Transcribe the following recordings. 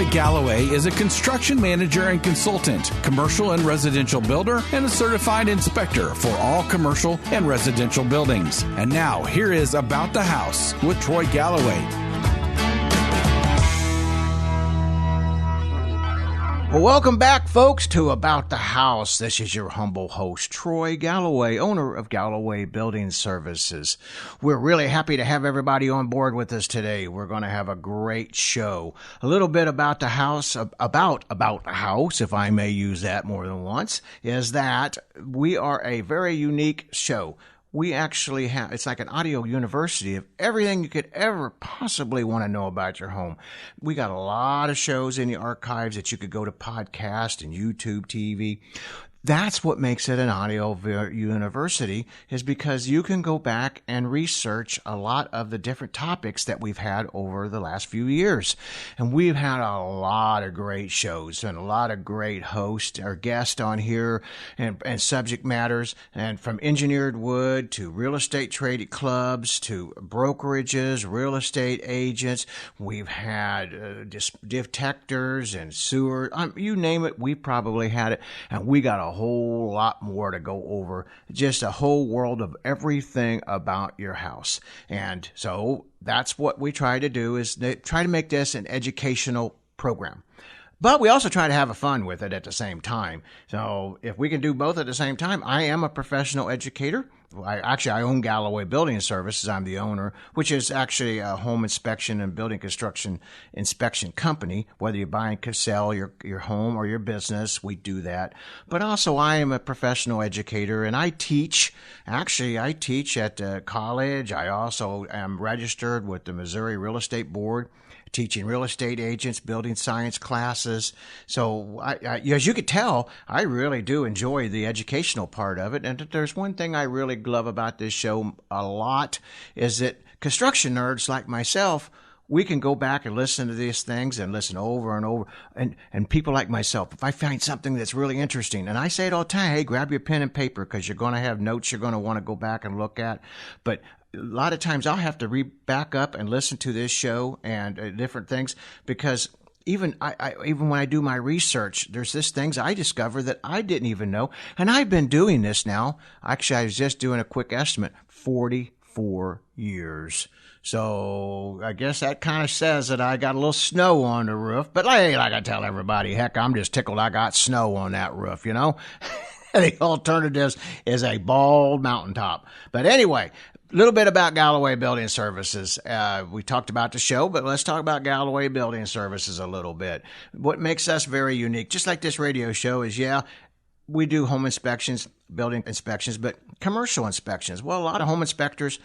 Troy Galloway is a construction manager and consultant, commercial and residential builder, and a certified inspector for all commercial and residential buildings. And now, here is About the House with Troy Galloway. Well, welcome back, folks, to About the House. This is your humble host, Troy Galloway, owner of Galloway Building Services. We're really happy to have everybody on board with us today. We're going to have a great show. A little bit about the house, about the house, if I may use that more than once, is that we are a very unique show. We actually have, it's like an audio university of everything you could ever possibly want to know about your home. We got a lot of shows in the archives that you could go to podcast and YouTube TV. That's what makes it an audio university, is because you can go back and research a lot of the different topics that we've had over the last few years. And we've had a lot of great shows and a lot of great hosts or guests on here and subject matters, and from engineered wood to real estate trade clubs to brokerages, real estate agents. We've had detectors and sewer. You name it, we probably had it. And we got a whole lot more to go over, just a whole world of everything about your house. And so that's what we try to do, is try to make this an educational program. But we also try to have fun with it at the same time. So if we can do both at the same time, I am a professional educator. I own Galloway Building Services. I'm the owner, which is actually a home inspection and building construction inspection company. Whether you buy and sell your home or your business, we do that. But also, I am a professional educator, and I teach. Actually, I teach at college. I also am registered with the Missouri Real Estate Board, teaching real estate agents, building science classes. So as you could tell, I really do enjoy the educational part of it. And if there's one thing I really love about this show a lot, is that construction nerds like myself, we can go back and listen to these things and listen over and over. And people like myself, if I find something that's really interesting, and I say it all the time, hey, grab your pen and paper, because you're going to have notes you're going to want to go back and look at. But a lot of times I'll have to back up and listen to this show and different things, because even when I do my research, there's this things I discover that I didn't even know. And I've been doing this now. Actually, I was just doing a quick estimate, 44 years. So I guess that kind of says that I got a little snow on the roof. But hey, like I tell everybody, heck, I'm just tickled I got snow on that roof, you know. The alternative is a bald mountaintop. But anyway, a little bit about Galloway Building Services. We talked about the show, but let's talk about Galloway Building Services a little bit. What makes us very unique, just like this radio show, is, we do home inspections, building inspections, but commercial inspections. Well, a lot of home inspectors,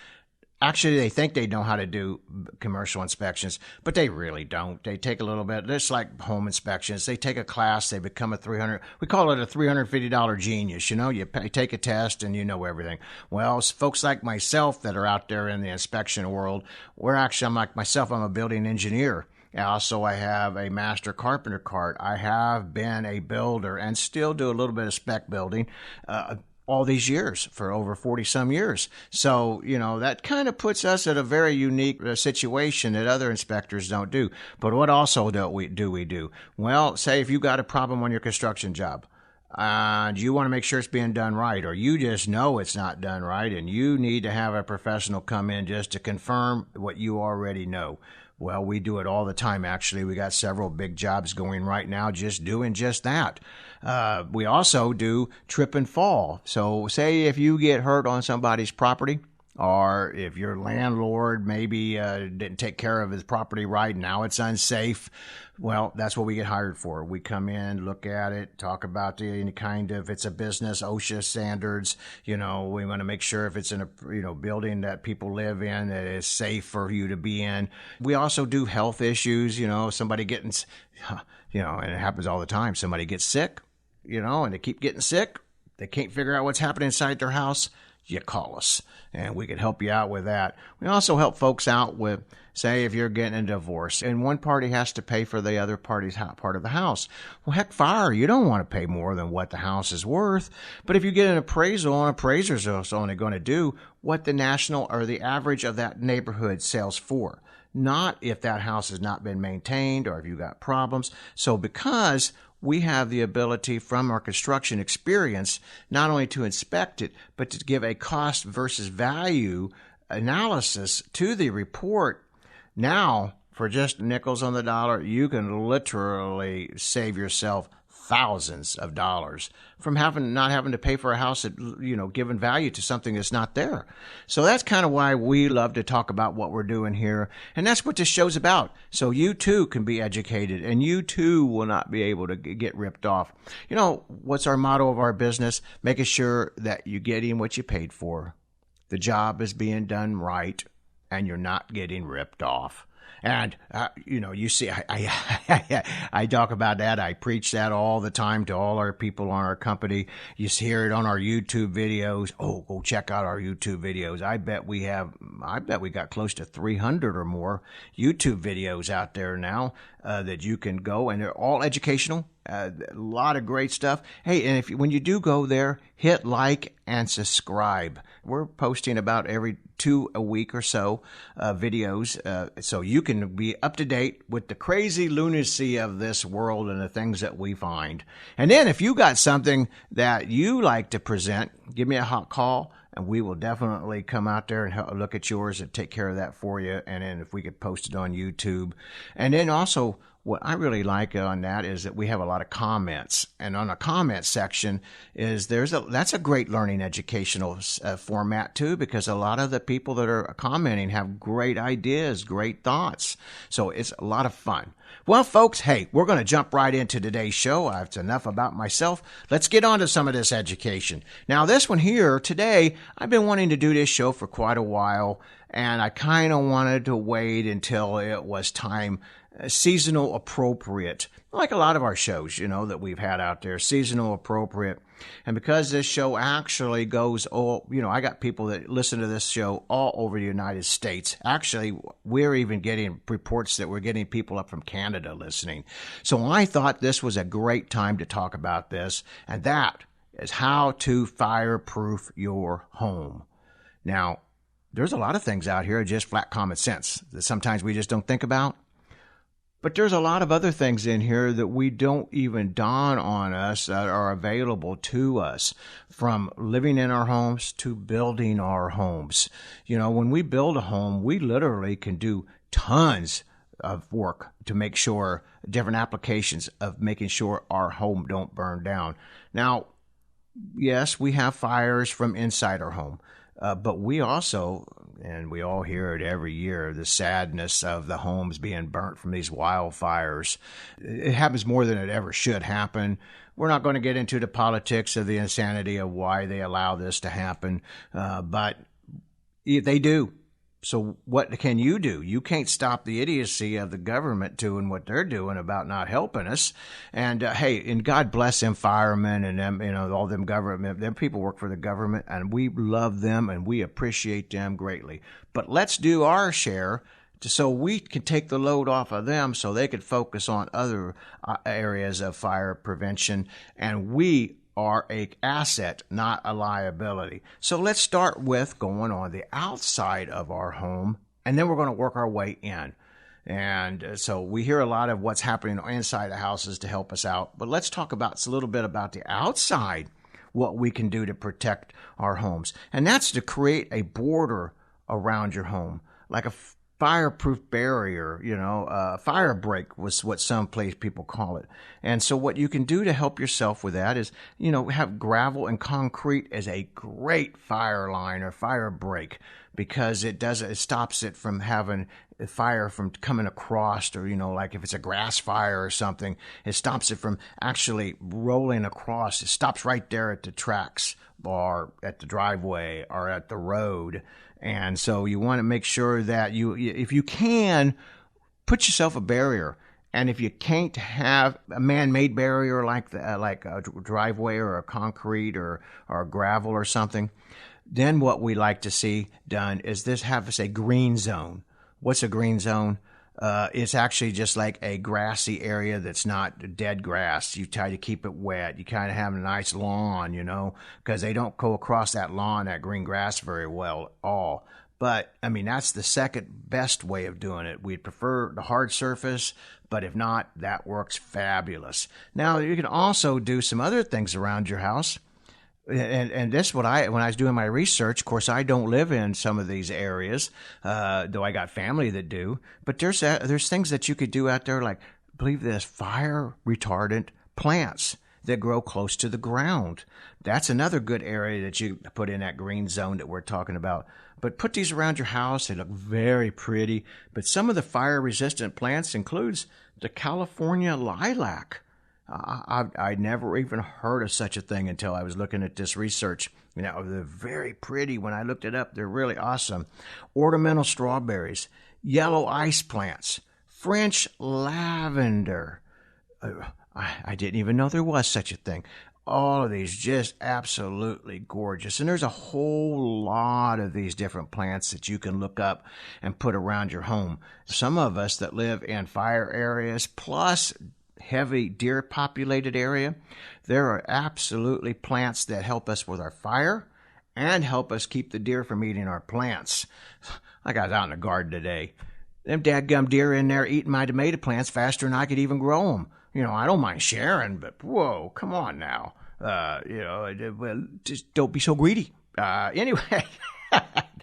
actually, they think they know how to do commercial inspections, but they really don't. They take a little bit, just like home inspections. They take a class, they become we call it a $350 genius. You know, you take a test and you know everything. Well, folks like myself that are out there in the inspection world, I'm a building engineer. Also, I have a master carpenter card. I have been a builder and still do a little bit of spec building, all these years, for over 40-some years. So, that kind of puts us at a very unique situation that other inspectors don't do. But what also do we do? Well, say if you got a problem on your construction job, and you want to make sure it's being done right, or you just know it's not done right, and you need to have a professional come in just to confirm what you already know. Well, we do it all the time, actually. We got several big jobs going right now just doing just that. We also do trip and fall. So say if you get hurt on somebody's property, or if your landlord maybe didn't take care of his property right and now it's unsafe, well, that's what we get hired for. We come in, look at it, talk about any kind of, it's a business, OSHA standards. We want to make sure if it's in a building that people live in, that it's safe for you to be in. We also do health issues, somebody getting, and it happens all the time. Somebody gets sick, and they keep getting sick. They can't figure out what's happening inside their house. you call us, and we can help you out with that. We also help folks out with, say, if you're getting a divorce and one party has to pay for the other party's part of the house. Well, heck, fire, you don't want to pay more than what the house is worth. But if you get an appraisal, an appraiser's only going to do what the national or the average of that neighborhood sells for, not if that house has not been maintained or if you got problems. So because we have the ability from our construction experience not only to inspect it, but to give a cost versus value analysis to the report. Now, for just nickels on the dollar, you can literally save yourself thousands of dollars from not having to pay for a house that, giving value to something that's not there. So that's kind of why we love to talk about what we're doing here. And that's what this show's about. So you too can be educated and you too will not be able to get ripped off. What's our motto of our business? Making sure that you're getting what you paid for. The job is being done right and you're not getting ripped off. And, you see, I talk about that. I preach that all the time to all our people on our company. You hear it on our YouTube videos. Oh, go check out our YouTube videos. I bet we got close to 300 or more YouTube videos out there now that you can go, and they're all educational. A lot of great stuff. Hey, and when you do go there, hit like and subscribe. We're posting about every 2 a week or so videos, so you can be up to date with the crazy lunacy of this world and the things that we find. And then if you got something that you like to present, give me a hot call, and we will definitely come out there and look at yours and take care of that for you. And then if we could post it on YouTube. And then also, what I really like on that is that we have a lot of comments, and on a comment section that's a great learning educational format too, because a lot of the people that are commenting have great ideas, great thoughts. So it's a lot of fun. Well, folks, hey, we're going to jump right into today's show. It's enough about myself. Let's get on to some of this education. Now, this one here today, I've been wanting to do this show for quite a while, and I kind of wanted to wait until it was time, seasonal appropriate, like a lot of our shows, that we've had out there, seasonal appropriate. And because this show actually goes I got people that listen to this show all over the United States. Actually, we're even getting reports that we're getting people up from Canada listening. So I thought this was a great time to talk about this, and that is how to fireproof your home. Now, there's a lot of things out here, just flat common sense, that sometimes we just don't think about. But there's a lot of other things in here that we don't even dawn on us that are available to us, from living in our homes to building our homes. When we build a home, we literally can do tons of work to make sure, different applications of making sure our home don't burn down. Now, yes, we have fires from inside our home. But we also, and we all hear it every year, the sadness of the homes being burnt from these wildfires. It happens more than it ever should happen. We're not going to get into the politics of the insanity of why they allow this to happen, but they do. So what can you do? You can't stop the idiocy of the government doing what they're doing about not helping us. And hey, and God bless them firemen and them, all them government, them people work for the government, and we love them and we appreciate them greatly. But let's do our share so we can take the load off of them so they could focus on other areas of fire prevention, and we are an asset, not a liability. So let's start with going on the outside of our home, and then we're going to work our way in. And so we hear a lot of what's happening inside the houses to help us out. But let's talk about a little bit about the outside, what we can do to protect our homes. And that's to create a border around your home, like a fireproof barrier, fire break was what some place people call it. And so what you can do to help yourself with that is, have gravel and concrete as a great fire line or fire break, because it stops it from having fire from coming across, or, like if it's a grass fire or something, it stops it from actually rolling across. It stops right there at the tracks or at the driveway or at the road. And so you want to make sure that if you can, put yourself a barrier. And if you can't have a man-made barrier like a driveway or a concrete or gravel or something, Then what we like to see done is this have us a green zone. What's a green zone? It's actually just like a grassy area that's not dead grass. You try to keep it wet. You kind of have a nice lawn, because they don't go across that lawn, that green grass very well at all. But, I mean, that's the second best way of doing it. We'd prefer the hard surface, but if not, that works fabulous. Now, you can also do some other things around your house. And this when I was doing my research, of course, I don't live in some of these areas, though I got family that do. But there's things that you could do out there, like, believe this, fire-retardant plants that grow close to the ground. That's another good area that you put in that green zone that we're talking about. But put these around your house. They look very pretty. But some of the fire-resistant plants includes the California lilac. I never even heard of such a thing until I was looking at this research. They're very pretty. When I looked it up, they're really awesome. Ornamental strawberries, yellow ice plants, French lavender. I didn't even know there was such a thing. All of these just absolutely gorgeous. And there's a whole lot of these different plants that you can look up and put around your home. Some of us that live in fire areas, plus heavy deer populated area, there are absolutely plants that help us with our fire and help us keep the deer from eating our plants. Like I was out in the garden today. Them dadgum deer in there eating my tomato plants faster than I could even grow them. I don't mind sharing, but whoa, come on now. Just don't be so greedy. Anyway.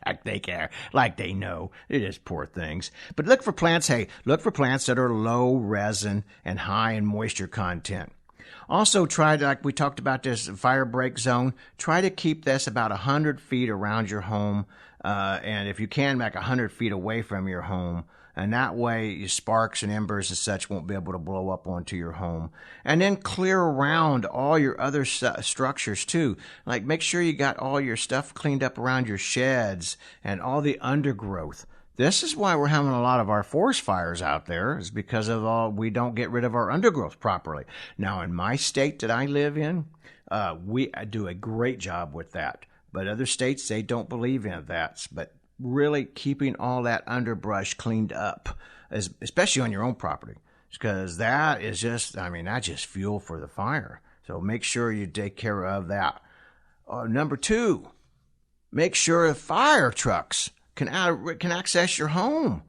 Like they care, like they know. They're just poor things. But look for plants that are low resin and high in moisture content. Also try to, like we talked about this fire break zone, try to keep this about 100 feet around your home. And if you can, like 100 feet away from your home. And that way, your sparks and embers and such won't be able to blow up onto your home. And then clear around all your other structures, too. Like, make sure you got all your stuff cleaned up around your sheds and all the undergrowth. This is why we're having a lot of our forest fires out there, is because of we don't get rid of our undergrowth properly. Now, in my state that I live in, we do a great job with that. But other states, they don't believe in that. But really keeping all that underbrush cleaned up, especially on your own property, because that is that's just fuel for the fire. So make sure you take care of that. Number 2, make sure the fire trucks can access your home.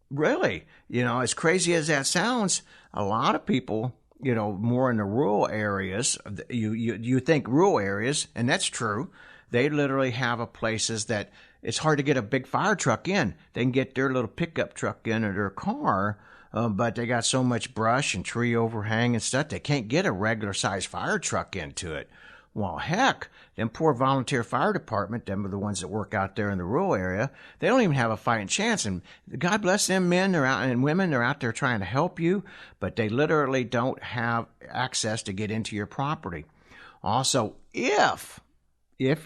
Really, as crazy as that sounds, a lot of people, more in the rural areas, you think rural areas, and that's true. They literally have places that it's hard to get a big fire truck in. They can get their little pickup truck in or their car, but they got so much brush and tree overhang and stuff, they can't get a regular-sized fire truck into it. Well, heck, them poor volunteer fire department, them are the ones that work out there in the rural area, they don't even have a fighting chance. And God bless them men and women, they're out there trying to help you, but they literally don't have access to get into your property. Also, if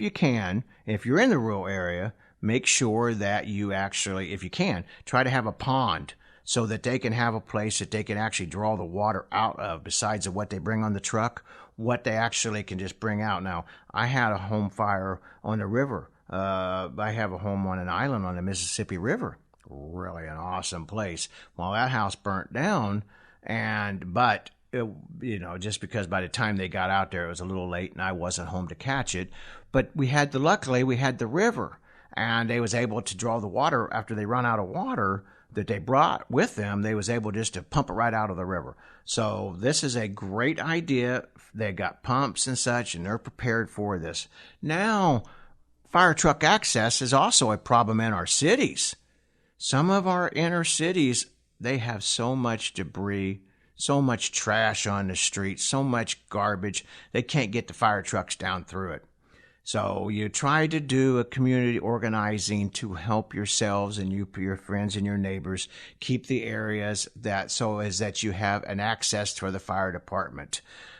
you can, if you're in the rural area, make sure that you actually, if you can, try to have a pond so that they can have a place that they can actually draw the water out of, besides of what they bring on the truck, what they actually can just bring out. Now, I had a home fire on the river. I have a home on an island on the Mississippi River. Really an awesome place. Well, that house burnt down, but just because by the time they got out there, it was a little late and I wasn't home to catch it. But luckily we had the river, and they was able to draw the water after they run out of water that they brought with them. They was able just to pump it right out of the river. So this is a great idea. They got pumps and such, and they're prepared for this. Now, fire truck access is also a problem in our cities. Some of our inner cities, they have so much debris, so much trash on the street, so much garbage, they can't get the fire trucks down through it. So you try to do a community organizing to help yourselves and your friends and your neighbors keep the areas so as that you have an access for the fire department.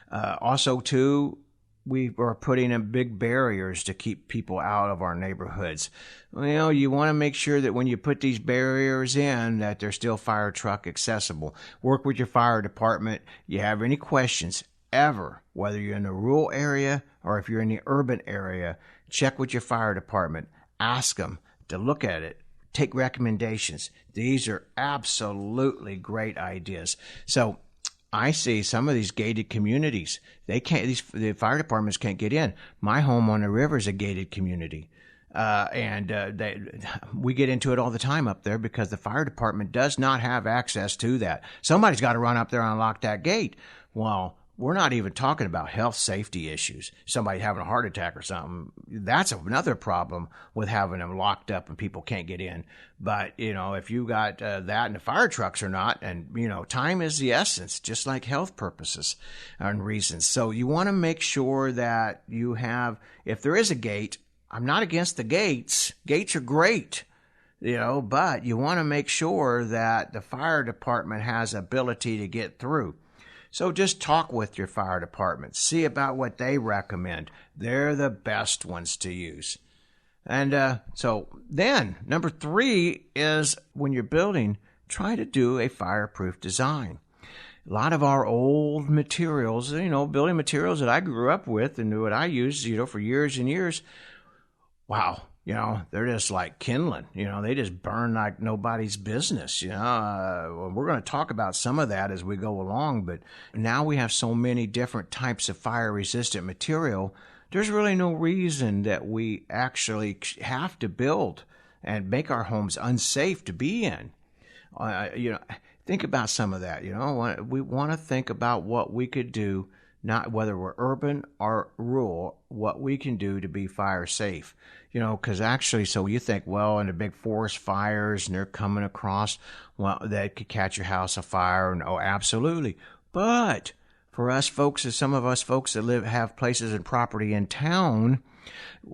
Also, too, we are putting in big barriers to keep people out of our neighborhoods. You want to make sure that when you put these barriers in, that they're still fire truck accessible. Work with your fire department. You have any questions, ever, whether you're in a rural area or if you're in the urban area, check with your fire department. Ask them to look at it. Take recommendations. These are absolutely great ideas. So I see some of these gated communities. The fire departments can't get in. My home on the river is a gated community. We get into it all the time up there because the fire department does not have access to that. Somebody's got to run up there and unlock that gate. Well, we're not even talking about health safety issues. Somebody having a heart attack or something. That's another problem with having them locked up and people can't get in. But, if you got that and the fire trucks are not, and, time is the essence, just like health purposes and reasons. So you want to make sure that you have, if there is a gate, I'm not against the gates. Gates are great, but you want to make sure that the fire department has ability to get through. So just talk with your fire department. See about what they recommend. They're the best ones to use. And so then, number 3 is when you're building, try to do a fireproof design. A lot of our old materials, building materials that I grew up with and what I used, for years and years, wow, they're just like kindling. They just burn like nobody's business. We're going to talk about some of that as we go along, but now we have so many different types of fire-resistant material. There's really no reason that we actually have to build and make our homes unsafe to be in. Think about some of that. We want to think about what we could do, not whether we're urban or rural, what we can do to be fire safe. Because actually, so you think, well, in the big forest fires and they're coming across, well, that could catch your house afire. And oh, absolutely. But for us folks, some of us folks that have places and property in town,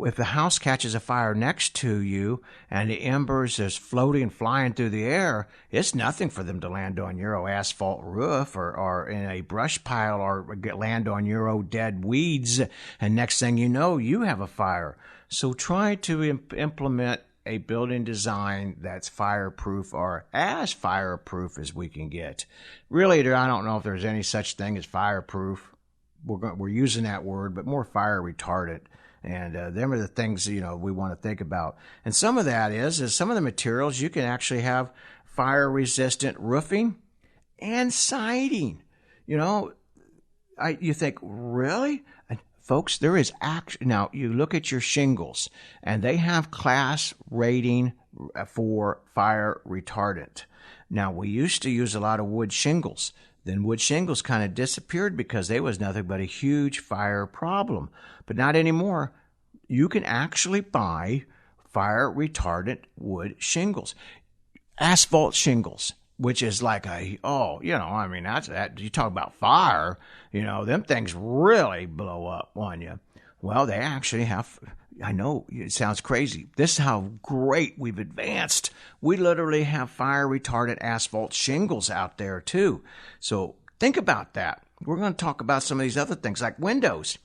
if the house catches a fire next to you and the embers is floating and flying through the air, it's nothing for them to land on your asphalt roof or in a brush pile or land on your dead weeds. And next thing you know, you have a fire. So try to implement a building design that's fireproof or as fireproof as we can get. Really, I don't know if there's any such thing as fireproof. We're using that word, but more fire retardant. And them are the things, we want to think about. And some of that is some of the materials you can actually have fire-resistant roofing and siding. You think, really? Folks, there is now you look at your shingles and they have class rating for fire retardant. Now, we used to use a lot of wood shingles. Then wood shingles kind of disappeared because they was nothing but a huge fire problem. But not anymore. You can actually buy fire retardant wood shingles. Asphalt shingles, which is like that's you talk about fire, them things really blow up on you. Well, they actually have, I know it sounds crazy. This is how great we've advanced. We literally have fire retardant asphalt shingles out there too. So think about that. We're going to talk about some of these other things like windows.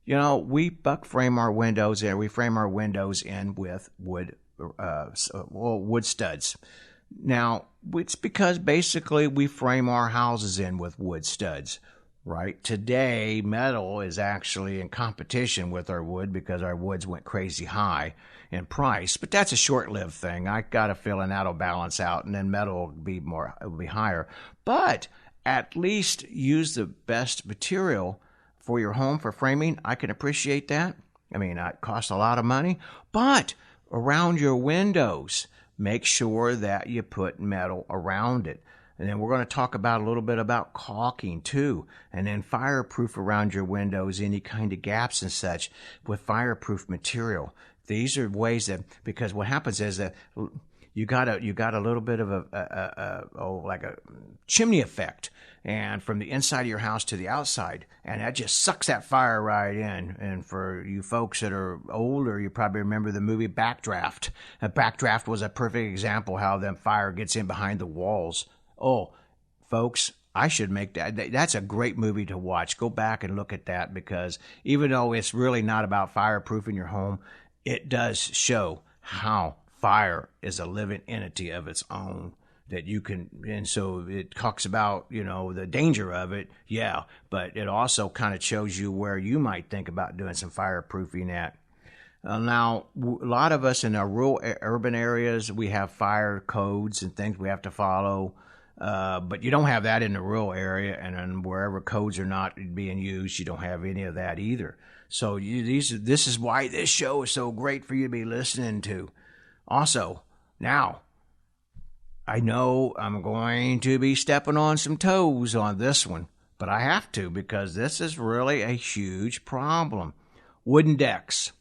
We buck frame our windows and we frame our windows in with wood studs. Now, it's because basically we frame our houses in with wood studs, right? Today, metal is actually in competition with our wood because our woods went crazy high in price, but that's a short-lived thing. I got a feeling that'll balance out, and then metal will be higher. But at least use the best material for your home for framing. I can appreciate that. It costs a lot of money, but around your windows, make sure that you put metal around it. And then we're going to talk about a little bit about caulking too. And then fireproof around your windows, any kind of gaps and such with fireproof material. These are ways that, because what happens is that you got a little bit of like a chimney effect, and from the inside of your house to the outside, and that just sucks that fire right in. And for you folks that are older, you probably remember the movie Backdraft. Backdraft was a perfect example how the fire gets in behind the walls. Oh, folks, I should make that. That's a great movie to watch. Go back and look at that, because even though it's really not about fireproofing your home, it does show how fire is a living entity of its own. that you can, and so it talks about, the danger of it, yeah, but it also kind of shows you where you might think about doing some fireproofing at. Now, a lot of us in our rural urban areas, we have fire codes and things we have to follow, but you don't have that in the rural area, and then wherever codes are not being used, you don't have any of that either. So this is why this show is so great for you to be listening to. Also, now, I know I'm going to be stepping on some toes on this one, but I have to because this is really a huge problem. Wooden decks.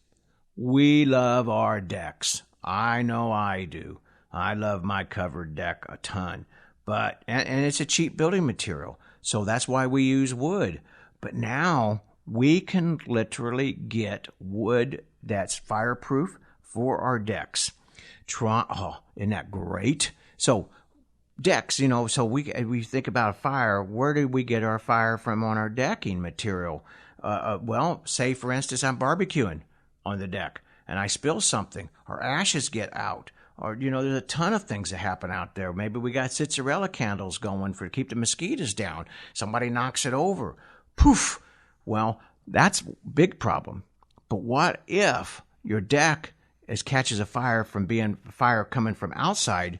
We love our decks. I know I do. I love my covered deck a ton. But and it's a cheap building material, so that's why we use wood. But now we can literally get wood that's fireproof for our decks. Isn't that great? So decks, so we think about a fire. Where do we get our fire from on our decking material? Well, say for instance, I'm barbecuing on the deck and I spill something, or ashes get out, or there's a ton of things that happen out there. Maybe we got cicerella candles going to keep the mosquitoes down. Somebody knocks it over, poof. Well, that's a big problem. But what if your deck catches a fire from being fire coming from outside,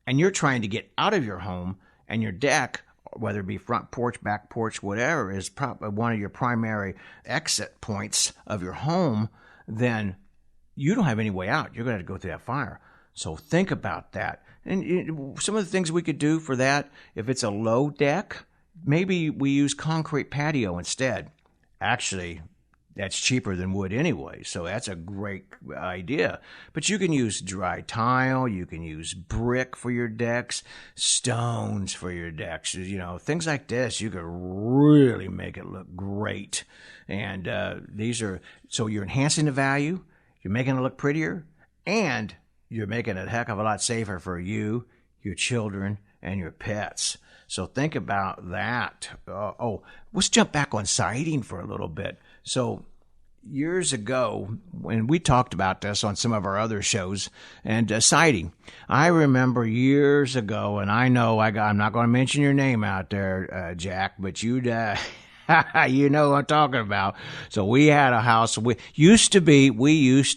and you're trying to get out of your home, and your deck, whether it be front porch, back porch, whatever, is one of your primary exit points of your home, then you don't have any way out. You're going to have to go through that fire. So think about that. And some of the things we could do for that, if it's a low deck, maybe we use concrete patio instead. Actually, that's cheaper than wood anyway, so that's a great idea. But you can use dry tile, you can use brick for your decks, stones for your decks, things like this. You could really make it look great. And so you're enhancing the value, you're making it look prettier, and you're making it a heck of a lot safer for you, your children, and your pets. So think about that. Let's jump back on siding for a little bit. So years ago, when we talked about this on some of our other shows, and siding, I remember years ago, and I know I'm not going to mention your name out there, Jack, but you know what I'm talking about. So we had a house. We used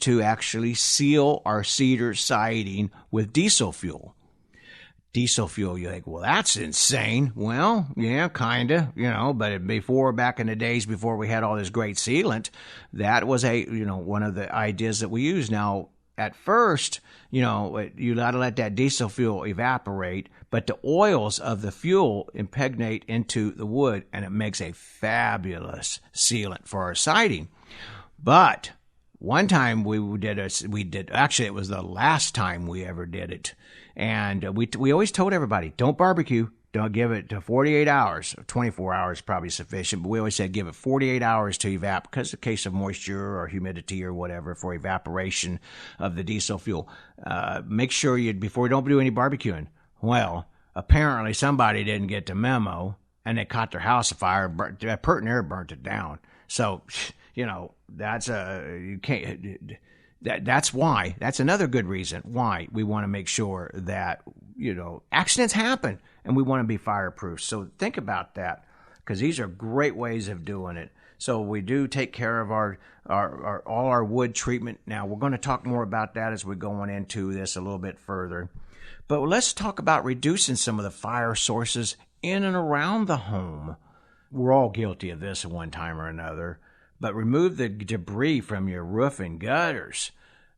to actually seal our cedar siding with diesel fuel. Diesel fuel, you think, well, that's insane. Well, yeah, kind of, but back in the days before we had all this great sealant, that was one of the ideas that we used. Now, at first, you got to let that diesel fuel evaporate, but the oils of the fuel impregnate into the wood, and it makes a fabulous sealant for our siding. But one time actually, it was the last time we ever did it. And we always told everybody, don't barbecue. Don't give it to 48 hours. 24 hours is probably sufficient, but we always said give it 48 hours to evap because in case of moisture or humidity or whatever for evaporation of the diesel fuel. Make sure before you don't do any barbecuing. Well, apparently somebody didn't get the memo and they caught their house afire. That pert air burnt it down. So, that's you can't. That's why. That's another good reason why we want to make sure that, accidents happen and we want to be fireproof. So think about that because these are great ways of doing it. So we do take care of all our wood treatment. Now, we're going to talk more about that as we're going into this a little bit further. But let's talk about reducing some of the fire sources in and around the home. We're all guilty of this at one time or another. But remove the debris from your roof and gutters.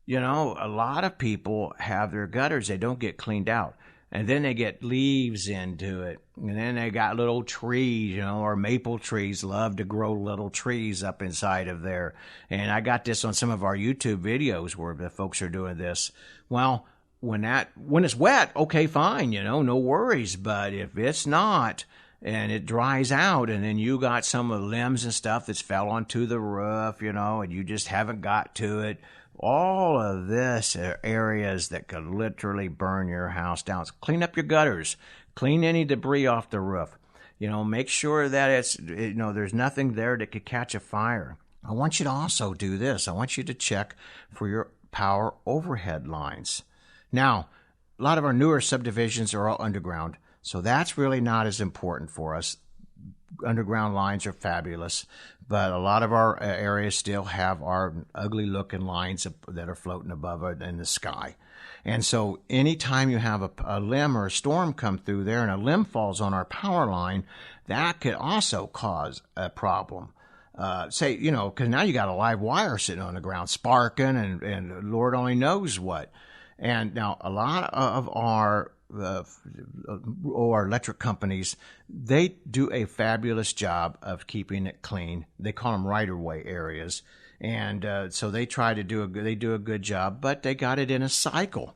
A lot of people have their gutters, they don't get cleaned out. And then they get leaves into it. And then they got little trees, or maple trees love to grow little trees up inside of there. And I got this on some of our YouTube videos where the folks are doing this. Well, when it's wet, okay, fine, no worries. But if it's not, and it dries out, and then you got some of the limbs and stuff that's fell onto the roof, and you just haven't got to it. All of this are areas that could literally burn your house down. So clean up your gutters. Clean any debris off the roof. Make sure that there's nothing there that could catch a fire. I want you to also do this. I want you to check for your power overhead lines. Now, a lot of our newer subdivisions are all underground, so that's really not as important for us. Underground lines are fabulous, but a lot of our areas still have our ugly looking lines that are floating above it in the sky. And so anytime you have a limb or a storm come through there and a limb falls on our power line, that could also cause a problem. Say, because now you got a live wire sitting on the ground sparking and Lord only knows what. And now a lot of our electric companies, they do a fabulous job of keeping it clean. They call them right-of-way areas. And so they try to do a good job, but they got it in a cycle.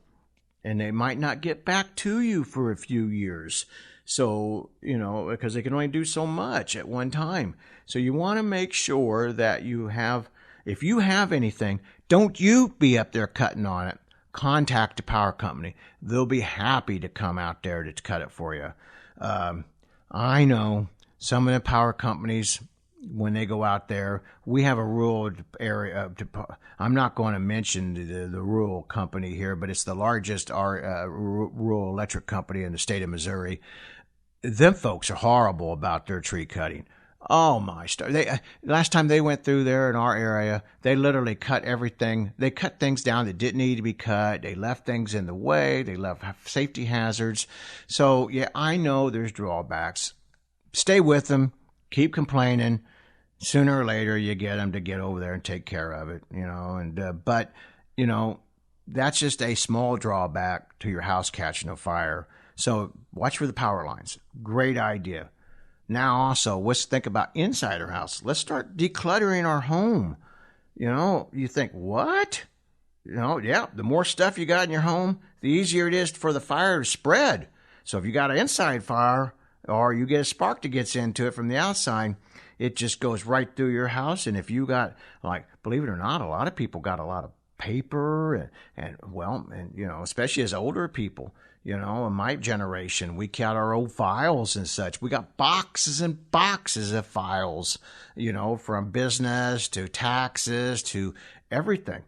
And they might not get back to you for a few years. So, because they can only do so much at one time. So you want to make sure that if you have anything, don't you be up there cutting on it. Contact the power company. They'll be happy to come out there to cut it for you. I know some of the power companies, when they go out there, we have a rural area. I'm not going to mention the rural company here, but it's the largest rural electric company in the state of Missouri. Them folks are horrible about their tree cutting. Oh my star! Last time they went through there in our area, they literally cut everything. They cut things down that didn't need to be cut. They left things in the way. They left safety hazards. So yeah, I know there's drawbacks. Stay with them. Keep complaining. Sooner or later, you get them to get over there and take care of it. But that's just a small drawback to your house catching a fire. So watch for the power lines. Great idea. Now also, let's think about inside our house. Let's start decluttering our home. You think, what? The more stuff you got in your home, the easier it is for the fire to spread. So if you got an inside fire or you get a spark that gets into it from the outside, it just goes right through your house. And if you got, believe it or not, a lot of people got a lot of paper and especially as older people, in my generation, we count our old files and such. We got boxes and boxes of files, from business to taxes to everything.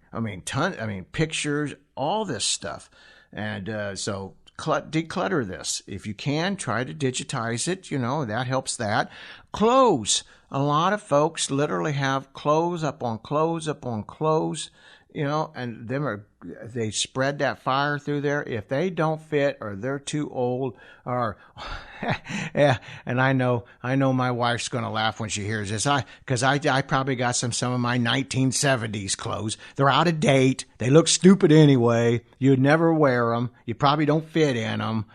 Pictures, all this stuff. And so declutter this. If you can, try to digitize it. That helps that. Clothes. A lot of folks literally have clothes up on clothes up on clothes. And they spread that fire through there. If they don't fit or they're too old or, yeah, and I know my wife's going to laugh when she hears this. Because I probably got some of my 1970s clothes. They're out of date. They look stupid anyway. You'd never wear them. You probably don't fit in them.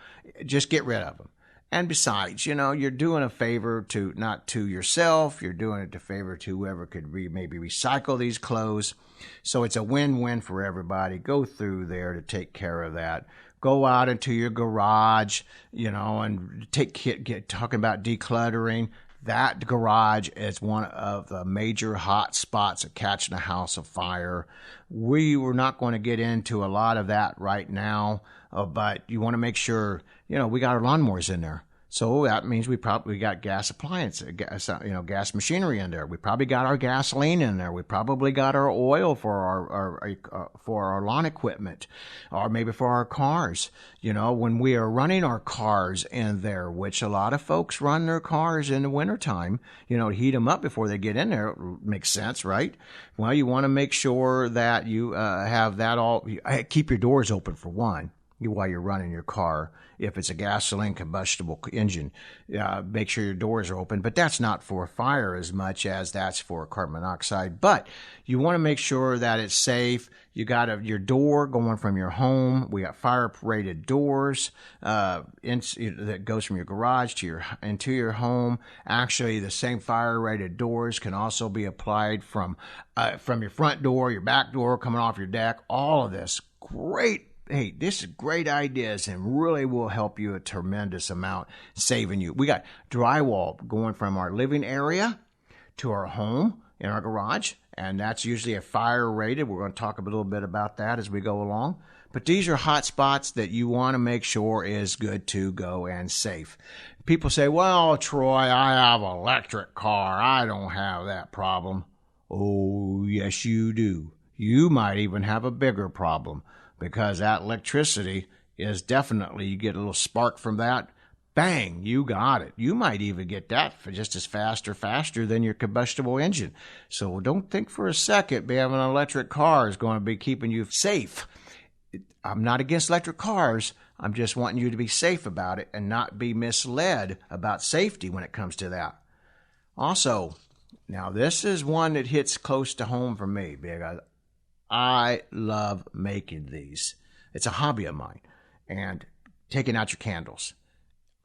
Just get rid of them. And besides, you're doing a favor not to yourself. You're doing it a favor to whoever could maybe recycle these clothes. So it's a win-win for everybody. Go through there to take care of that. Go out into your garage, and talking about decluttering. That garage is one of the major hot spots of catching a house afire. We were not going to get into a lot of that right now, but you want to make sure, we got our lawnmowers in there. So that means we got gas appliances, gas machinery in there. We probably got our gasoline in there. We probably got our oil for our lawn equipment, or maybe for our cars. When we are running our cars in there, which a lot of folks run their cars in the wintertime, to heat them up before they get in there. It makes sense, right? Well, you want to make sure that you have that all. Keep your doors open for one while you're running your car. If it's a gasoline combustible engine, make sure your doors are open. But that's not for fire as much as that's for carbon monoxide. But you want to make sure that it's safe. You got your door going from your home. We got fire-rated doors that goes from your garage into your home. Actually, the same fire-rated doors can also be applied from your front door, your back door, coming off your deck. All of this, great. Hey, this is great ideas and really will help you a tremendous amount, saving you. We got drywall going from our living area to our home in our garage, and that's usually a fire rated. We're going to talk a little bit about that as we go along. But these are hot spots that you want to make sure is good to go and safe. People say, well, Troy, I have an electric car. I don't have that problem. Oh, yes, you do. You might even have a bigger problem, because that electricity is definitely, you get a little spark from that, bang, you got it. You might even get that for just as fast or faster than your combustible engine. So don't think for a second having an electric car is going to be keeping you safe. I'm not against electric cars. I'm just wanting you to be safe about it and not be misled about safety when it comes to that. Also, now this is one that hits close to home for me because I love making these. It's a hobby of mine. And taking out your candles.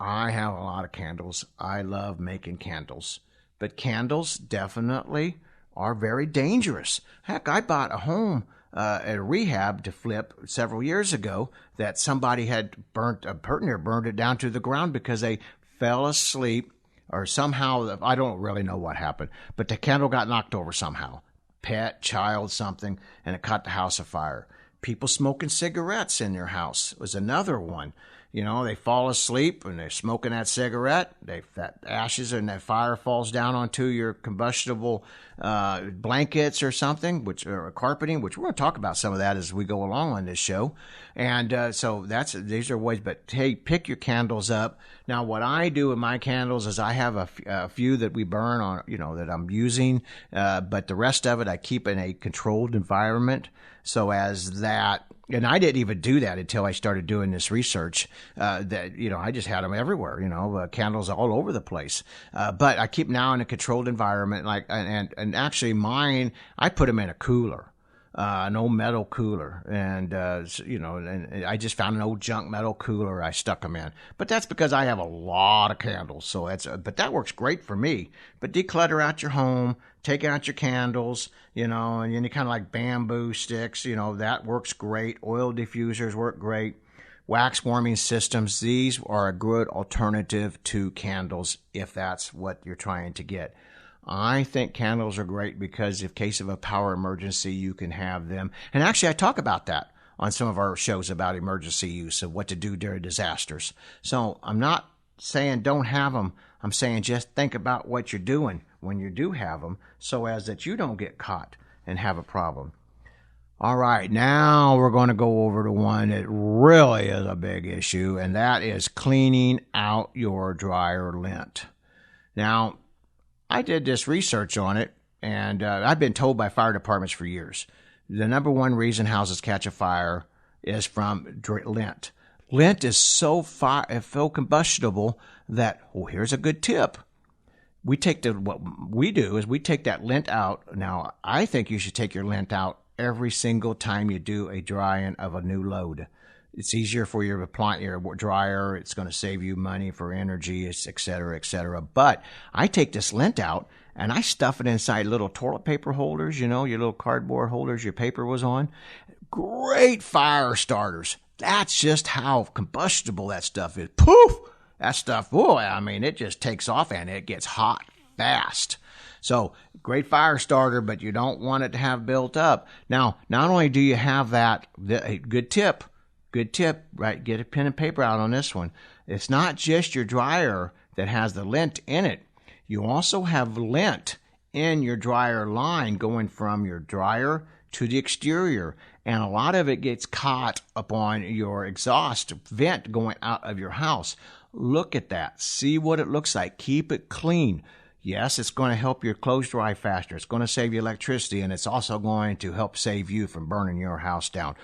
I have a lot of candles. I love making candles. But candles definitely are very dangerous. Heck, I bought a home at a rehab to flip several years ago that somebody had burned it down to the ground because they fell asleep or somehow, I don't really know what happened, but the candle got knocked over somehow. Pet, child, something, and it caught the house afire. People smoking cigarettes in their house was another one. You know, they fall asleep and they're smoking that cigarette. That ashes and that fire falls down onto your combustible blankets or something, or carpeting, which we're going to talk about some of that as we go along on this show. And so these are ways. But hey, pick your candles up. Now, what I do with my candles is I have a few that we burn on, that I'm using, but the rest of it I keep in a controlled environment. So as that. And I didn't even do that until I started doing this research. I just had them everywhere. Candles all over the place. But I keep now in a controlled environment. And actually, mine, I put them in a cooler, an old metal cooler, and I just found an old junk metal cooler. I stuck them in. But that's because I have a lot of candles. So but that works great for me. But declutter out your home. Take out your candles, and any kind of like bamboo sticks, that works great. Oil diffusers work great. Wax warming systems, these are a good alternative to candles if that's what you're trying to get. I think candles are great because in case of a power emergency, you can have them. And actually, I talk about that on some of our shows about emergency use of what to do during disasters. So I'm not saying don't have them. I'm saying just think about what you're doing when you do have them so as that you don't get caught and have a problem. All right, now we're going to go over to one that really is a big issue, and that is cleaning out your dryer lint. Now, I did this research on it, and I've been told by fire departments for years, the number one reason houses catch a fire is from lint. Lint is so combustible that, here's a good tip. What we do is we take that lint out. Now, I think you should take your lint out every single time you do a drying of a new load. It's easier for your dryer. It's going to save you money for energy, et cetera, et cetera. But I take this lint out and I stuff it inside little toilet paper holders, your little cardboard holders your paper was on. Great fire starters. That's just how combustible that stuff is. Poof! That stuff, it just takes off and it gets hot fast. So, great fire starter, but you don't want it to have built up. Now, not only do you have that, good tip, right? Get a pen and paper out on this one. It's not just your dryer that has the lint in it. You also have lint in your dryer line going from your dryer to the exterior. And a lot of it gets caught upon your exhaust vent going out of your house. Look at that. See what it looks like. Keep it clean. Yes, it's going to help your clothes dry faster. It's going to save you electricity, and it's also going to help save you from burning your house down.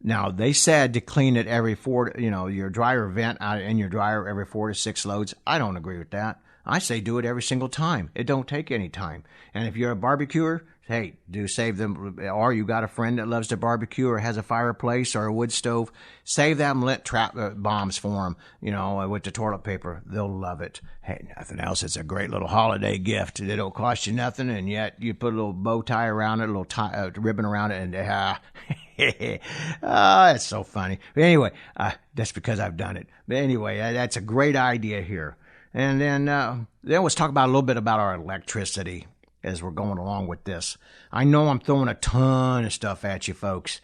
Now, they said to clean it every your dryer vent out in your dryer every 4 to 6 loads. I don't agree with that. I say do it every single time. It don't take any time. And if you're a barbecuer, hey, do save them. Or you got a friend that loves to barbecue or has a fireplace or a wood stove, save them lint trap bombs for them, with the toilet paper. They'll love it. Hey, nothing else. It's a great little holiday gift. It don't cost you nothing, and yet you put a little bow tie around it, a little ribbon around it, and it's so funny. But anyway, that's because I've done it. But anyway, that's a great idea here. And then let's talk about a little bit about our electricity as we're going along with this. I know I'm throwing a ton of stuff at you folks,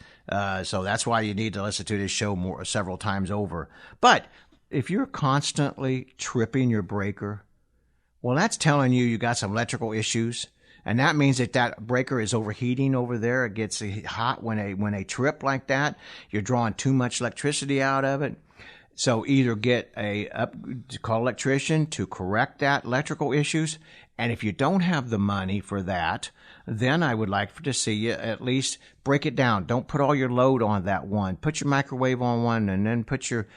so that's why you need to listen to this show several times over. But if you're constantly tripping your breaker, well, that's telling you got some electrical issues. And that means that breaker is overheating over there. It gets hot when they trip like that. You're drawing too much electricity out of it. So either call an electrician to correct that electrical issues. And if you don't have the money for that, then I would like to see you at least break it down. Don't put all your load on that one. Put your microwave on one, and then put your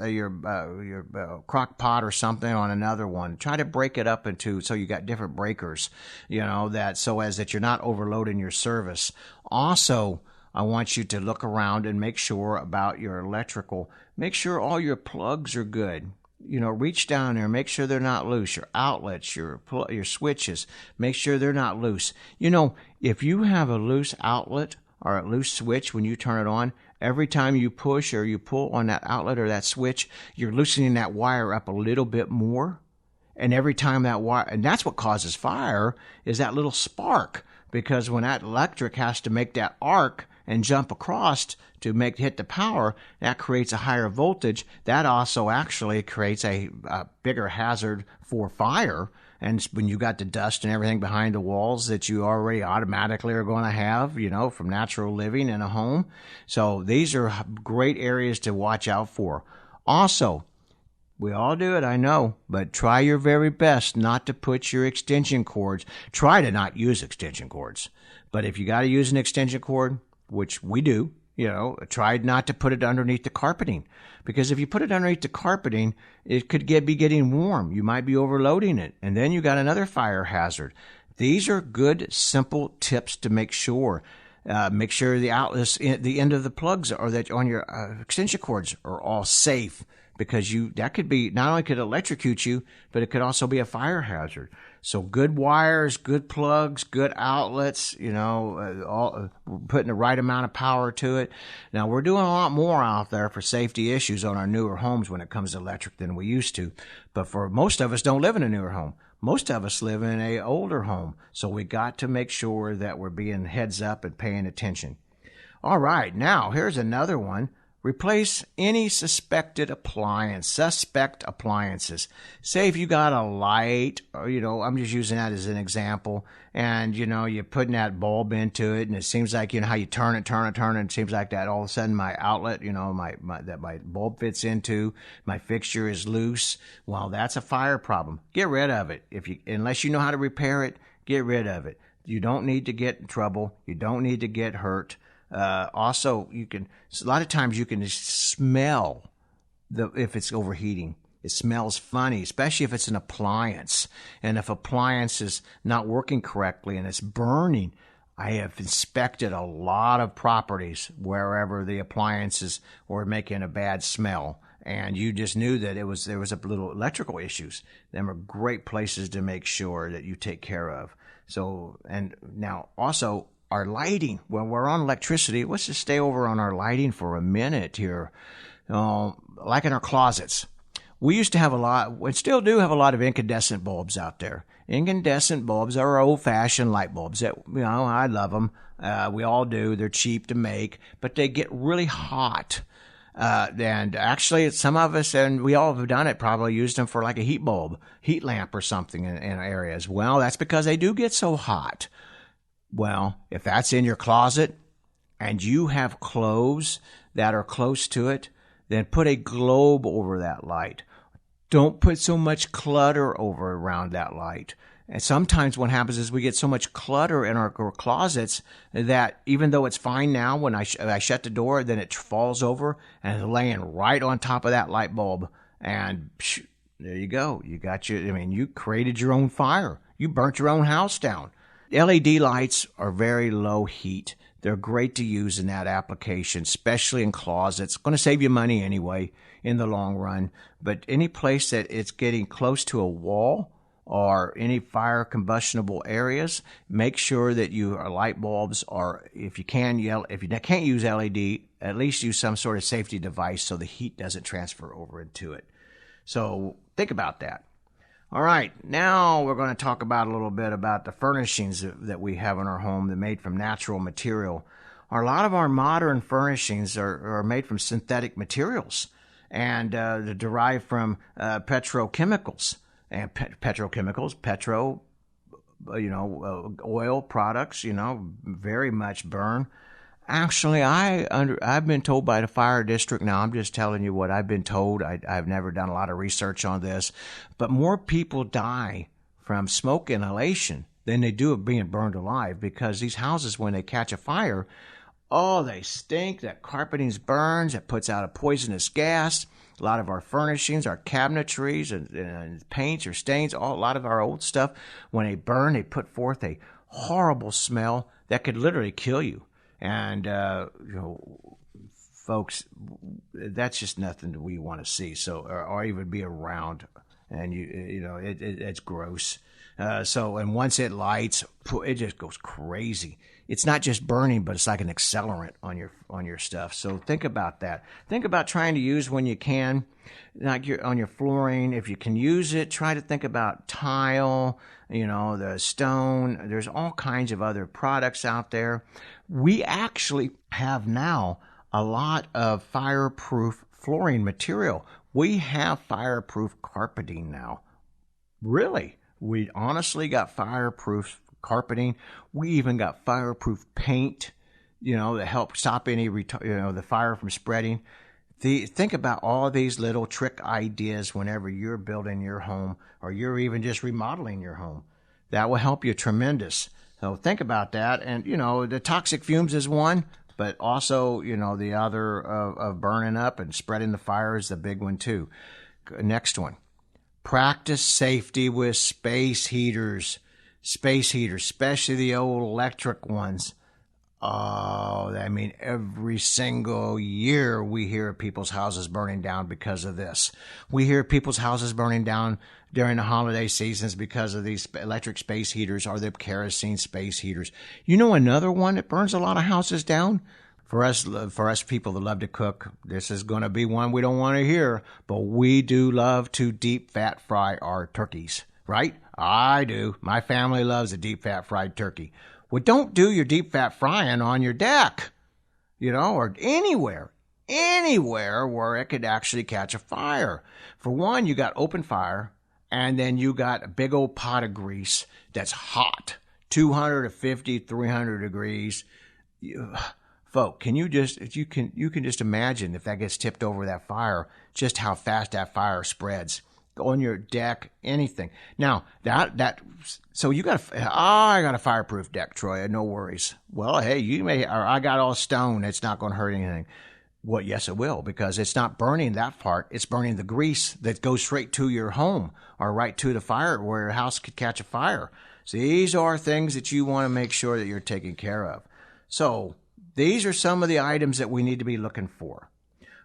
your crock pot or something on another one. Try to break it up into so you got different breakers, so as that you're not overloading your service. Also, I want you to look around and make sure about your electrical. Make sure all your plugs are good. Reach down there, make sure they're not loose. Your outlets, your switches, make sure they're not loose. If you have a loose outlet or a loose switch when you turn it on, every time you push or you pull on that outlet or that switch, you're loosening that wire up a little bit more. And every time that wire, and that's what causes fire, is that little spark. Because when that electric has to make that arc and jump across to hit the power, that creates a higher voltage. That also actually creates a bigger hazard for fire. And when you got the dust and everything behind the walls that you already automatically are going to have, from natural living in a home. So these are great areas to watch out for. Also, we all do it, I know, but try your very best not to put your extension cords. Try to not use extension cords. But if you got to use an extension cord, which we do, try not to put it underneath the carpeting. Because if you put it underneath the carpeting, it could be getting warm. You might be overloading it, and then you got another fire hazard. These are good, simple tips to make sure. Make sure the outlets, the end of the plugs, or that on your extension cords are all safe. Because that could be, not only could electrocute you, but it could also be a fire hazard. So good wires, good plugs, good outlets, all putting the right amount of power to it. Now, we're doing a lot more out there for safety issues on our newer homes when it comes to electric than we used to. But for most of us don't live in a newer home. Most of us live in an older home. So we got to make sure that we're being heads up and paying attention. All right, now here's another one. Replace any suspect appliances. Say if you got a light, or, I'm just using that as an example, and, you're putting that bulb into it, and it seems like, how you turn it, and it seems like that all of a sudden my outlet, that my bulb fits into, my fixture is loose. Well, that's a fire problem. Get rid of it. Unless you know how to repair it, get rid of it. You don't need to get in trouble. You don't need to get hurt. Also, a lot of times you can smell if it's overheating. It smells funny, especially if it's an appliance. And if appliance is not working correctly and it's burning, I have inspected a lot of properties wherever the appliances were making a bad smell. And you just knew that there was a little electrical issues. Them are great places to make sure that you take care of. So, and now also, our lighting, when we're on electricity, let's just stay over on our lighting for a minute here. Like in our closets. We used to have we still do have a lot of incandescent bulbs out there. Incandescent bulbs are old-fashioned light bulbs that, I love them. We all do. They're cheap to make, but they get really hot. And actually, some of us, and we all have done it, probably used them for like a heat lamp or something in areas. Well, that's because they do get so hot. Well, if that's in your closet and you have clothes that are close to it, then put a globe over that light. Don't put so much clutter around that light. And sometimes what happens is we get so much clutter in our closets that even though it's fine now, when I shut the door, then it falls over and it's laying right on top of that light bulb. And there you go. You created your own fire. You burnt your own house down. LED lights are very low heat. They're great to use in that application, especially in closets. It's going to save you money anyway in the long run. But any place that it's getting close to a wall or any fire combustible areas, make sure that your light bulbs are, if you can't use LED, at least use some sort of safety device so the heat doesn't transfer over into it. So think about that. All right, now we're going to talk about a little bit about the furnishings that we have in our home that are made from natural material. A lot of our modern furnishings are made from synthetic materials, and they're derived from petrochemicals. And petrochemicals, oil products, very much burn. Actually, I've been told by the fire district. Now, I'm just telling you what I've been told. I've never done a lot of research on this, but more people die from smoke inhalation than they do of being burned alive, because these houses, when they catch a fire, oh, they stink. That carpeting burns. It puts out a poisonous gas. A lot of our furnishings, our cabinetries, and paints or stains, a lot of our old stuff, when they burn, they put forth a horrible smell that could literally kill you. And, folks, that's just nothing that we want to see. So, or even be around. And, it's gross. And once it lights, it just goes crazy. It's not just burning, but it's like an accelerant on your stuff. So think about that. Think about trying to use when you can, like on your flooring. If you can use it, try to think about tile, the stone. There's all kinds of other products out there. We actually have now a lot of fireproof flooring material. We have fireproof carpeting now. Really? We honestly got fireproof carpeting. We even got fireproof paint, to help stop any, the fire from spreading. Think about all these little trick ideas whenever you're building your home, or you're even just remodeling your home. That will help you tremendous. So think about that. And, the toxic fumes is one, but also, the other of burning up and spreading the fire is the big one too. Next one. Practice safety with space heaters. Space heaters, especially the old electric ones. Oh, every single year we hear people's houses burning down because of this. We hear people's houses burning down during the holiday seasons because of these electric space heaters or the kerosene space heaters. Another one that burns a lot of houses down? For us people that love to cook, this is going to be one we don't want to hear, but we do love to deep fat fry our turkeys, right? I do. My family loves a deep fat fried turkey. Well, don't do your deep fat frying on your deck, or anywhere where it could actually catch a fire. For one, you got open fire, and then you got a big old pot of grease that's hot, 250, 300 degrees. Folk, you can just imagine if that gets tipped over that fire, just how fast that fire spreads on your deck, anything. Now so you got I got a fireproof deck, Troy. No worries. Well, hey, I got all stone. It's not going to hurt anything. Well, yes, it will, because it's not burning that part. It's burning the grease that goes straight to your home or right to the fire where your house could catch a fire. So these are things that you want to make sure that you're taking care of. So these are some of the items that we need to be looking for.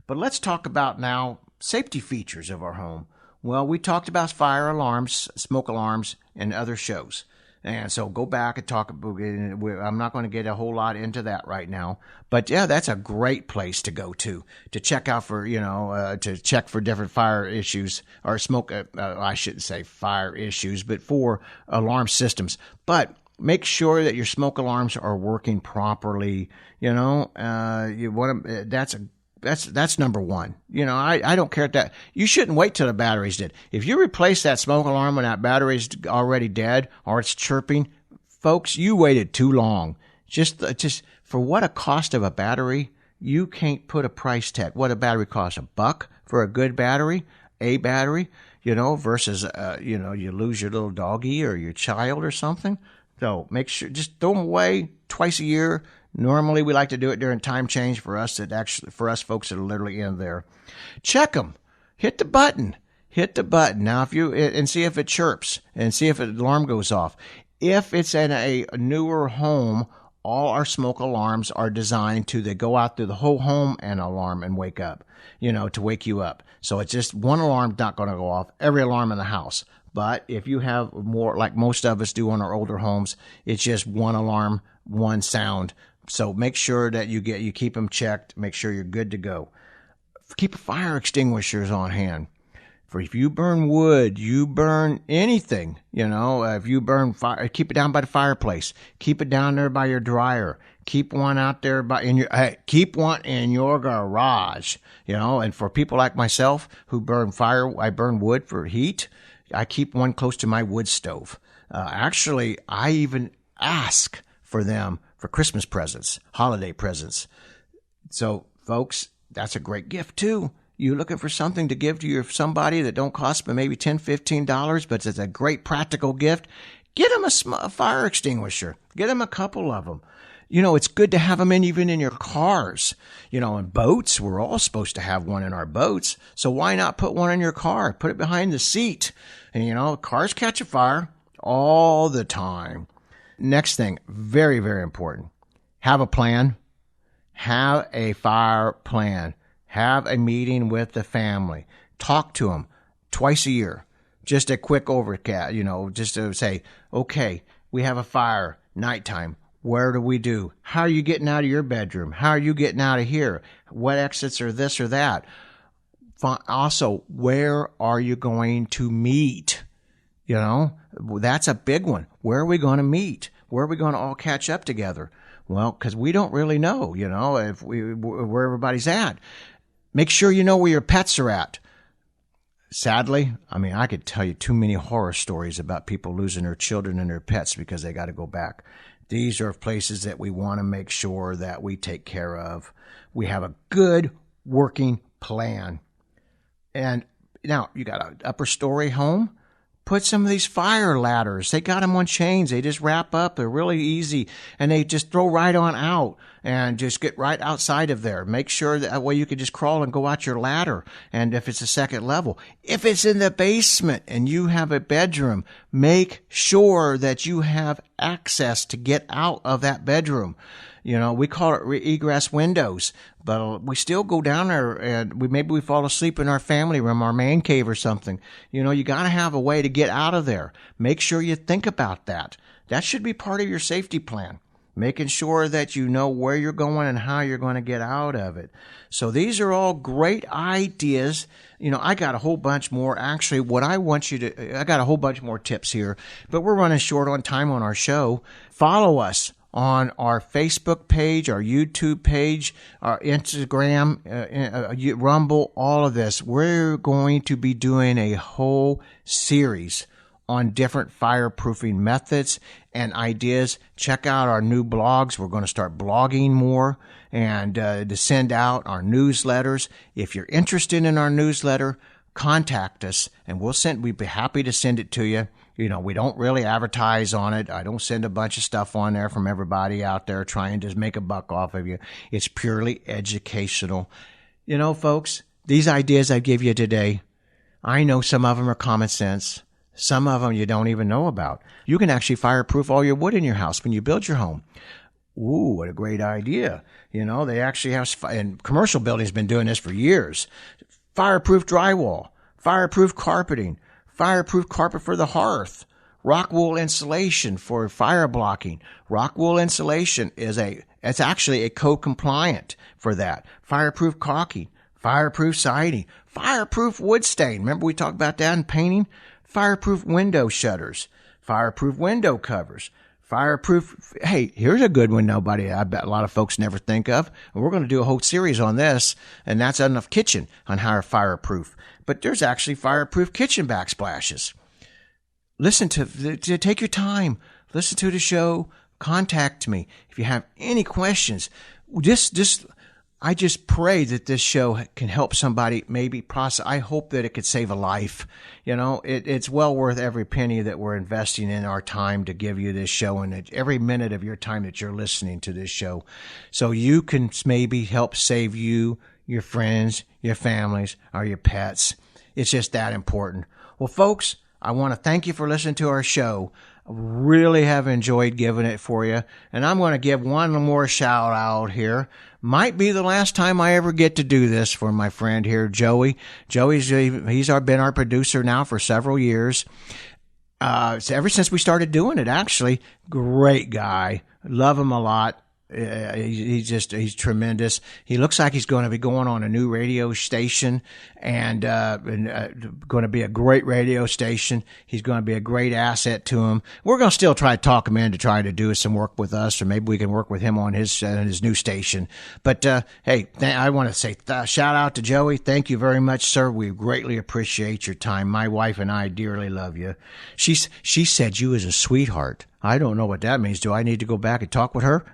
But let's talk about now safety features of our home. Well, we talked about fire alarms, smoke alarms, and other shows. And so go back and talk. I'm not going to get a whole lot into that right now. But yeah, that's a great place to go to check out for, to check for different fire issues or smoke. I shouldn't say fire issues, but for alarm systems. But make sure that your smoke alarms are working properly. That's number one. I don't care that you shouldn't wait till the battery's dead. If you replace that smoke alarm when that battery's already dead or it's chirping, folks, you waited too long. Just for what a cost of a battery, you can't put a price tag. What a battery costs, $1 for a good battery, versus you lose your little doggy or your child or something. So make sure, just throw them away twice a year. Normally, we like to do it during time change for us folks that are literally in there. Check them. Hit the button. Now, and see if it chirps and see if the alarm goes off. If it's in a newer home, all our smoke alarms are designed they go out through the whole home and alarm and wake up, to wake you up. So it's just one alarm not going to go off, every alarm in the house. But if you have more, like most of us do on our older homes, it's just one alarm, one sound. So make sure that you keep them checked. Make sure you're good to go. Keep fire extinguishers on hand. For if you burn wood, you burn anything, if you burn fire, keep it down by the fireplace. Keep it down there by your dryer. Keep one out there keep one in your garage, and for people like myself who burn fire, I burn wood for heat. I keep one close to my wood stove. Actually, I even ask for them for Christmas presents, holiday presents. So, folks, that's a great gift, too. You're looking for something to give to somebody that don't cost but maybe $10, $15, but it's a great practical gift. Get them a fire extinguisher. Get them a couple of them. It's good to have them even in your cars. In boats, we're all supposed to have one in our boats. So why not put one in your car? Put it behind the seat. And, cars catch a fire all the time. Next thing, very, very important. Have a plan. Have a fire plan. Have a meeting with the family. Talk to them twice a year. Just a quick overcast, just to say, okay, we have a fire, nighttime. Where do we do? How are you getting out of your bedroom? How are you getting out of here? What exits are this or that? Also, where are you going to meet? That's a big one. Where are we going to meet? Where are we going to all catch up together? Well, because we don't really know, where everybody's at. Make sure you know where your pets are at. Sadly, I could tell you too many horror stories about people losing their children and their pets because they got to go back. These are places that we want to make sure that we take care of. We have a good working plan. And now you got an upper story home. Put some of these fire ladders. They got them on chains. They just wrap up. They're really easy. And they just throw right on out and just get right outside of there. Make sure that way you can just crawl and go out your ladder. And if it's a second level, if it's in the basement and you have a bedroom, make sure that you have access to get out of that bedroom. We call it egress windows, but we still go down there and maybe we fall asleep in our family room, our man cave or something. You got to have a way to get out of there. Make sure you think about that. That should be part of your safety plan, making sure that you know where you're going and how you're going to get out of it. So these are all great ideas. I got a whole bunch more. Actually, I got a whole bunch more tips here, but we're running short on time on our show. Follow us on our Facebook page, our YouTube page, our Instagram, Rumble, all of this. We're going to be doing a whole series on different fireproofing methods and ideas. Check out our new blogs. We're going to start blogging more and to send out our newsletters. If you're interested in our newsletter, contact us and we'd be happy to send it to you. We don't really advertise on it. I don't send a bunch of stuff on there from everybody out there trying to make a buck off of you. It's purely educational. Folks, these ideas I give you today, I know some of them are common sense. Some of them you don't even know about. You can actually fireproof all your wood in your house when you build your home. Ooh, what a great idea. They actually have, and commercial buildings been doing this for years. Fireproof drywall, fireproof carpeting, fireproof carpet for the hearth, rock wool insulation for fire blocking. Rock wool insulation it's actually a code compliant for that. Fireproof caulking, fireproof siding, fireproof wood stain. Remember we talked about that in painting? Fireproof window shutters, fireproof window covers, fireproof. Hey, here's a good one I bet a lot of folks never think of. And we're going to do a whole series on this, and that's enough kitchen on how to fireproof. But there's actually fireproof kitchen backsplashes. Take your time. Listen to the show. Contact me if you have any questions. I just pray that this show can help somebody maybe process. I hope that it could save a life. It's well worth every penny that we're investing in our time to give you this show and every minute of your time that you're listening to this show. So you can maybe help save you, your friends, your families, or your pets. It's just that important. Well, folks, I want to thank you for listening to our show. I really have enjoyed giving it for you. And I'm going to give one more shout out here. Might be the last time I ever get to do this for my friend here, Joey. He's been our producer now for several years. So ever since we started doing it, actually. Great guy. Love him a lot. He's tremendous. He looks like he's going to be going on a new radio station and going to be a great radio station. He's going to be a great asset to him. We're going to still try to talk him in to try to do some work with us, or maybe we can work with him on his new station. But hey, I want to say shout out to Joey. Thank you very much, sir. We greatly appreciate your time. My wife and I dearly love you. She said you was a sweetheart. I don't know what that means. Do I need to go back and talk with her?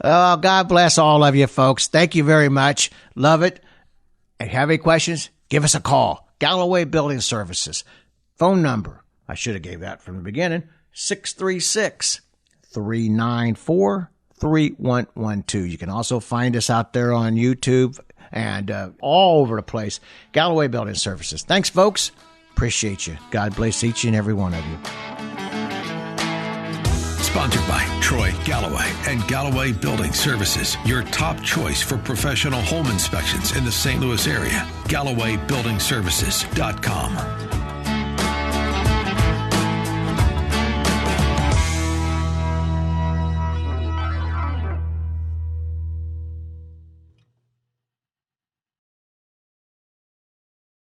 Oh, God bless all of you, folks. Thank you very much. Love it. If you have any questions, give us a call. Galloway Building Services. Phone number, I should have gave that from the beginning, 636-394-3112. You can also find us out there on YouTube and all over the place. Galloway Building Services. Thanks, folks. Appreciate you. God bless each and every one of you. Sponsored by Troy Galloway and Galloway Building Services, your top choice for professional home inspections in the St. Louis area. GallowayBuildingServices.com.